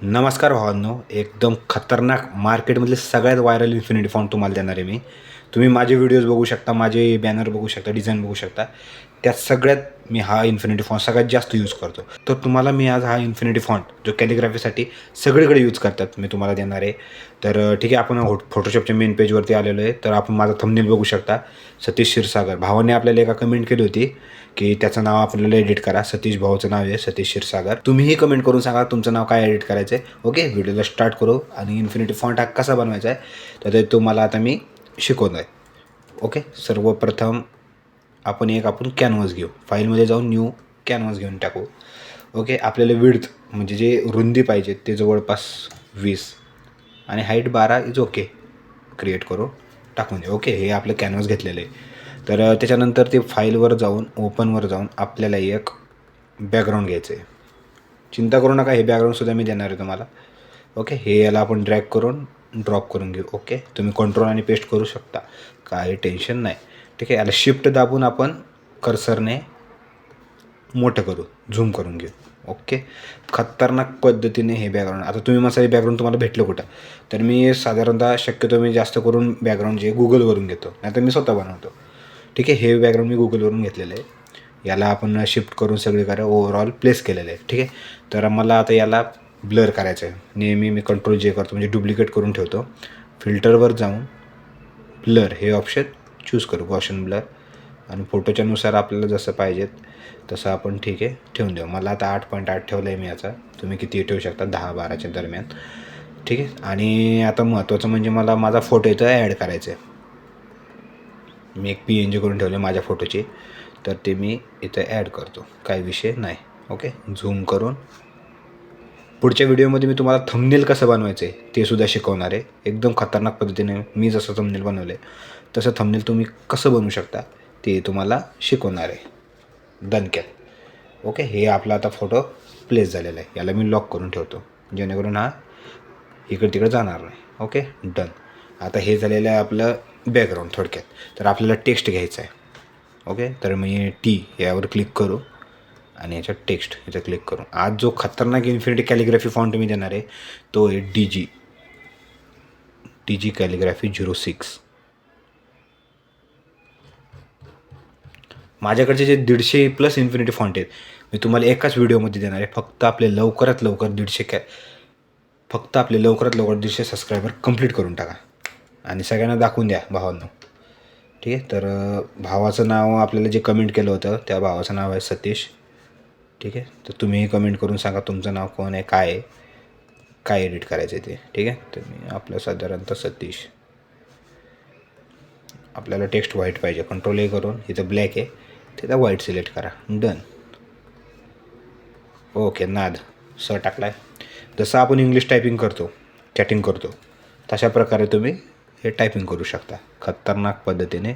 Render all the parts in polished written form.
नमस्कार भावांनो, एकदम खतरनाक मार्केटमधले सगळ्यात व्हायरल इन्फिनिटी फॉन्ट तुम्हाला देणार आहे मी. तुम्ही माझे व्हिडिओज बघू शकता, माझे बॅनर बघू शकता, डिझाईन बघू शकता. त्यात सगळ्यात मी हा इन्फिनिटी फॉन्ट सगळ्यात जास्त यूज करतो. तर तुम्हाला मी आज हा इन्फिनिटी फॉन्ट जो कॅलिग्राफीसाठी सगळीकडे यूज करतात मी तुम्हाला देणार आहे. तर ठीक आहे, आपण फोटोशॉपच्या मेन पेजवरती आलेलो आहे. तर आपण माझा थंबनेल बघू शकता. सतीश क्षीरसागर भावाने आपल्याला एका कमेंट केली होती की त्याचं नाव आपल्याला एडिट करा. सतीश भाऊचं नाव आहे सतीश क्षीरसागर. तुम्हीही कमेंट करून सांगा तुमचं नाव काय एडिट करायचं आहे. ओके, व्हिडिओला स्टार्ट करू. आणि इन्फिनिटी फॉन्ट हा कसा बनवायचा आहे तर ते तुम्हाला आता मी शिकवणार आहे. ओके, सर्वप्रथम आपण कॅनव्हास घेऊ. फाईलमध्ये जाऊन न्यू कॅनव्हास घेऊन टाकू. ओके, आपल्याला विड्थ म्हणजे जे रुंदी पाहिजे ते जवळपास 20 आणि हाईट 12 इज ओके. क्रिएट करू, टाकून दे. ओके, हे आपलं कॅनव्हास घेतलेलं आहे. तर त्याच्यानंतर ते फाईलवर जाऊन ओपनवर जाऊन आपल्याला एक बॅकग्राऊंड घ्यायचं आहे. चिंता करू नका, हे बॅकग्राऊंडसुद्धा मी देणार आहे तुम्हाला. ओके, हे याला आपण ड्रॅग करून ड्रॉप करून घेऊ. ओके, तुम्ही कंट्रोल आणि पेस्ट करू शकता, काही टेन्शन नाही. ठीक आहे, याला शिफ्ट दाबून आपण कर्सरने मोठं करू, झूम करून घेऊ. ओके, खतरनाक पद्धतीने हे बॅकग्राऊंड. आता तुम्ही माझं हे बॅकग्राऊंड तुम्हाला भेटलं कुठं, तर मी साधारणतः शक्यतो मी जास्त करून बॅकग्राऊंड जे गुगलवरून घेतो, नाहीतर मी स्वतः बनवतो. ठीक आहे, हे बॅकग्राऊंड मी गुगलवरून घेतलेलं आहे. याला आपण शिफ्ट करून सगळीकडे ओव्हरऑल प्लेस केलेलं आहे. ठीक आहे, तर मला आता याला ब्लर करायचं आहे. नेहमी मी कंट्रोल जे करतो म्हणजे डुप्लिकेट करून ठेवतो. फिल्टरवर जाऊन ब्लर हे ऑप्शन चूज करू, गॉशन ब्लर. आणि फोटोच्यानुसार आपल्याला जसं पाहिजेत तसं आपण ठीक आहे ठेवून देऊ. मला आता 8.8 ठेवलं आहे मी याचा. तुम्ही किती ठेवू शकता, 10-12च्या दरम्यान. ठीक आहे, आणि आता महत्त्वाचं म्हणजे मला माझा फोटो इथं ॲड करायचा आहे. मी एक PNG करून ठेवले माझ्या फोटोची, तर ते मी इथं ॲड करतो, काही विषय नाही. ओके, झूम करून पुढच्या व्हिडिओमध्ये मी तुम्हाला थंबनेल कसं बनवायचं आहे ते सुद्धा शिकवणार आहे. एकदम खतरनाक पद्धतीने मी जसं थंबनेल बनवलं आहे तसं थंबनेल तुम्ही कसं बनवू शकता ते तुम्हाला शिकवणार आहे. डन केलं. ओके, हे आपला आता फोटो प्लेस झालेला आहे. याला मी लॉक करून ठेवतो जेणेकरून हा इकडे तिकडे जाणार नाही. Okay, done. आता हे झालेलं आहे आपलं बॅकग्राऊंड थोडक्यात. तर आपल्याला टेक्स्ट घ्यायचा आहे. ओके, तर मी यावर क्लिक करू आणि याच्यात टेक्स्ट याचं क्लिक करू. आज जो खतरनाक इन्फिनिटी कॅलिग्राफी फॉन्ट मी देणार आहे तो आहे DG कॅलिग्राफी 06. माझ्याकडचे जे 150+ इन्फिनिटी फॉन्ट आहेत मी तुम्हाला एकाच व्हिडिओमध्ये देणार आहे. फक्त आपले लवकरात लवकर 150 सबस्क्रायबर कंप्लीट करून टाका आणि सगळ्यांना दाखवून द्या भावांनो. ठीक आहे, तर भावाचं नाव आपल्याला जे कमेंट केलं होतं त्या भावाचं नाव आहे सतीश. ठीक आहे, तर तुम्हीही कमेंट करून सांगा तुमचं नाव कोण आहे, काय एडिट करायचं आहे ते. ठीक आहे, तर मी आपलं साधारणतः सतीश. आपल्याला टेक्स्ट व्हाईट पाहिजे. कंट्रोल A करून इथं ब्लॅक आहे तिथं व्हाईट सिलेक्ट करा. डन. ओके, नाद टाकला आहे. जसं आपण इंग्लिश टायपिंग करतो, चॅटिंग करतो, तशा प्रकारे तुम्ही हे टायपिंग करू शकता. खतरनाक पद्धतीने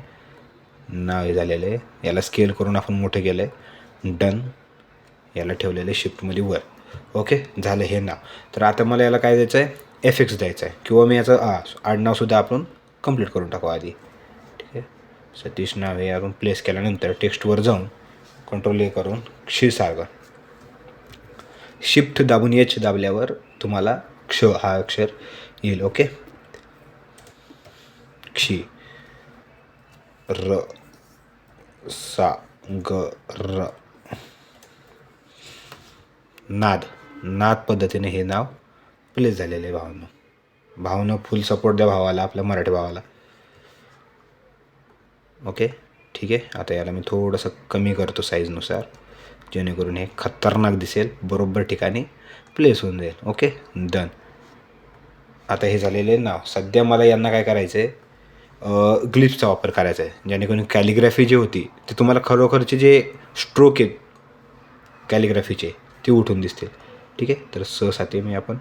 नाव हे झालेलं आहे. याला स्केल करून आपण मोठं केलं आहे. डन. याला ठेवलेलं आहे शिफ्टमध्ये वर. ओके, झालं हे नाव. तर आता मला याला काय द्यायचं आहे, FX द्यायचं आहे, किंवा मी याचं आडनावसुद्धा आपण कंप्लीट करून टाकू आधी. ठीक आहे, सतीश नाव हे आपण प्लेस केल्यानंतर टेक्स्टवर जाऊन कंट्रोल A करून क्षीरसागर, शिफ्ट दाबून H दाबल्यावर तुम्हाला हा अक्षर येईल. ओके, क्षी र सा ग र नाद पद्धतीने हे नाव प्लेस झालेलं आहे. भावनं फुल सपोर्ट द्या भावाला, आपल्या मराठी भावाला. ओके, ठीक आहे. आता याला मी थोडंसं कमी करतो साईजनुसार जेणेकरून हे खतरनाक दिसेल, बरोबर ठिकाणी प्लेस होऊन जाईल. Okay, done. आता हे झालेले नाव. सध्या मला यांना काय करायचं आहे, ग्लिप्सचा वापर करायचा आहे जेणेकरून कॅलिग्राफी जी होती ती तुम्हाला खरोखरचे जे स्ट्रोक आहेत कॅलिग्राफीचे ते उठून दिसतील. ठीक आहे, तर साठी मी आपण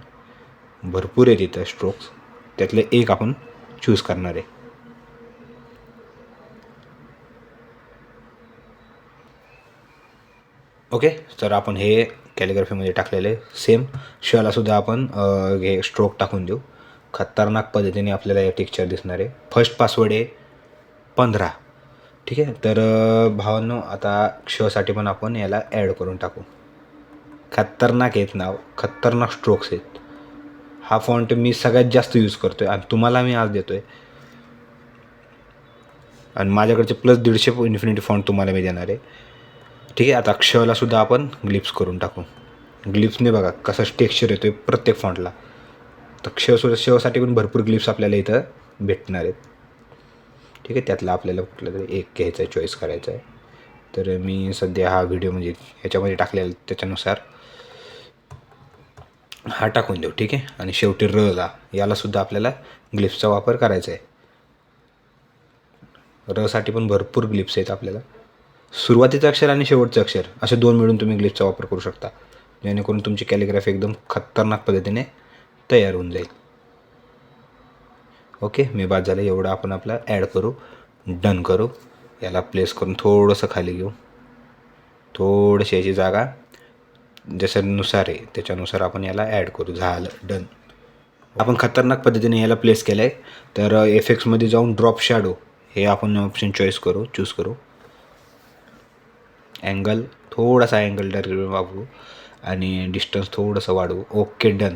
भरपूर आहेत इथं स्ट्रोक्स, त्यातले एक आपण चूज करणार आहे. ओके, तर आपण हे कॅलिग्राफीमध्ये टाकलेले सेम शलासुद्धा आपण हे स्ट्रोक टाकून देऊ. खतरनाक पद्धतीने आपल्याला हे टेक्स्चर दिसणार आहे. फर्स्ट पासवर्ड आहे 15. ठीक आहे, तर भावांनो आता साठी पण आपण याला ॲड करून टाकू. खतरनाक आहेत नाव, खतरनाक स्ट्रोक्स आहेत. हा फॉन्ट मी सगळ्यात जास्त यूज करतो आहे आणि तुम्हाला मी आज देतो आहे. आणि माझ्याकडचे प्लस 150 इन्फिनिटी फॉन्ट तुम्हाला मी देणार आहे. ठीक आहे. आता क्षला सुद्धा आपण ग्लिप्स करून टाकू. ग्लिप्सने बघा कसं टेक्स्चर येतो आहे प्रत्येक फॉन्टला. तर क्षसाठी पण भरपूर ग्लिप्स आपल्याला इथं भेटणार आहेत. ठीक आहे. त्यातला आपल्याला कुठलं तरी एक घ्यायचं आहे, चॉईस करायचं आहे. तर मी सध्या हा व्हिडिओ म्हणजे ह्याच्यामध्ये टाकलेला त्याच्यानुसार हा टाकून देऊ. ठीक आहे. आणि शेवटी रला यालासुद्धा आपल्याला ग्लिप्सचा वापर करायचा आहे. रसाठी पण भरपूर ग्लिप्स आहेत आपल्याला. सुरुवातीचं अक्षर आणि शेवटचं अक्षर असे 2 मिळून तुम्ही ग्लिप्सचा वापर करू शकता, जेणेकरून तुमची कॅलिग्राफी एकदम खतरनाक पद्धतीने तयार होऊन जाईल. ओके. मी बाद झालं एवढं आपण आपला ॲड करू, डन करू. याला प्लेस करून थोडंसं खाली घेऊ. थोडंशी याची जागा जशानुसार आहे त्याच्यानुसार आपण याला ॲड करू. झालं, डन. आपण खतरनाक पद्धतीने याला प्लेस केलं आहे. तर इफेक्ट्समध्ये जाऊन ड्रॉप शॅडो हे आपण ऑप्शन चूज करू. अँगल थोडासा अँगल वापरू आणि डिस्टन्स थोडंसं वाढवू. Okay, done.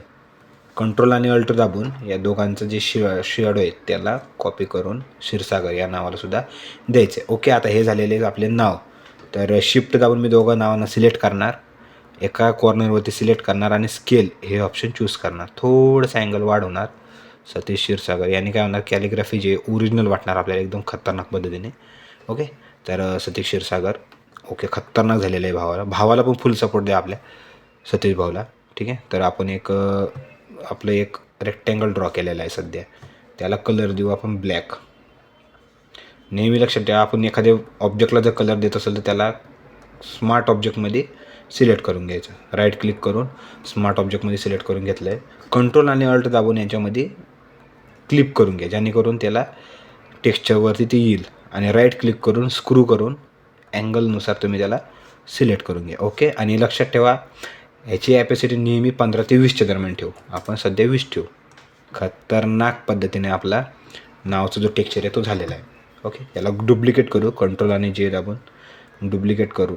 कंट्रोल आणि अल्ट दाबून या दोघांचं जे शॅडो आहे त्याला कॉपी करून क्षीरसागर या नावाला सुद्धा द्यायचं आहे. ओके. आता हे झालेले आपले नाव. तर शिफ्ट दाबून मी दोघं नावांना सिलेक्ट करणार, एका कॉर्नरवरती सिलेक्ट करणार आणि स्केल हे ऑप्शन चूज करणार. थोडंसं अँगल वाढवणार. सतीश क्षीरसागर याने काय होणार, कॅलिग्राफी जे ओरिजिनल वाटणार आपल्याला एकदम खतरनाक पद्धतीने. ओके. तर सतीश क्षीरसागर. ओके. खतरनाक झालेलं आहे. भावाला पण फुल सपोर्ट द्या आपल्या सतीश भाऊला. ठीक आहे. तर आपण आपलं एक रेक्टँगल ड्रॉ केलेला आहे सध्या. त्याला कलर देऊ आपण ब्लॅक. नेहमी लक्षात ठेवा, आपण एखाद्या ऑब्जेक्टला जर कलर देत असेल तर त्याला स्मार्ट ऑब्जेक्टमध्ये सिलेक्ट करून घ्यायचं. राईट क्लिक करून स्मार्ट ऑब्जेक्टमध्ये सिलेक्ट करून घेतलं आहे. कंट्रोल आणि अल्ट दाबून याच्यामध्ये क्लिप करून घ्या, जेणेकरून त्याला टेक्स्चरवरती ते येईल. आणि राईट क्लिक करून स्क्रू करून अँगलनुसार तुम्ही त्याला सिलेक्ट करून घ्या. ओके. आणि लक्षात ठेवा, ह्याची ॲपॅसिटी नेहमी 15 ते 20च्या दरम्यान ठेवू. आपण सध्या 20 ठेवू. खतरनाक पद्धतीने आपला नावाचा जो टेक्स्चर आहे तो झालेला आहे. ओके. याला डुप्लिकेट करू. कंट्रोल आणि जे दाबून डुप्लिकेट करू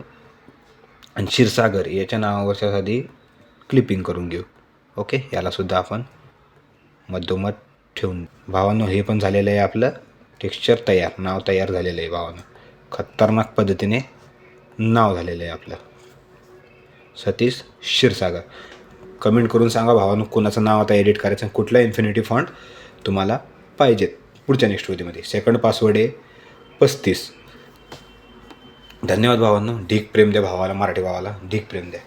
आणि क्षीरसागर याच्या नावावरच्या आधी क्लिपिंग करून घेऊ. ओके. यालासुद्धा आपण मधोमध ठेवून. भावानं हे पण झालेलं आहे आपलं टेक्स्चर तयार. नाव तयार झालेलं आहे भावानं. खतरनाक पद्धतीने नाव झालेलं आहे आपलं सतीश क्षीरसागर. कमेंट करून सांगा भावानं कोणाचं नाव आता एडिट करायचं आणि कुठला इन्फिनिटी फॉन्ट तुम्हाला पाहिजेत. पुढच्या नेक्स्ट व्हिडिओमध्ये सेकंड पासवर्ड आहे 35. धन्यवाद भावांनो. ढीक प्रेम द्या भावाला, मराठी भावाला ढीक प्रेम द्या.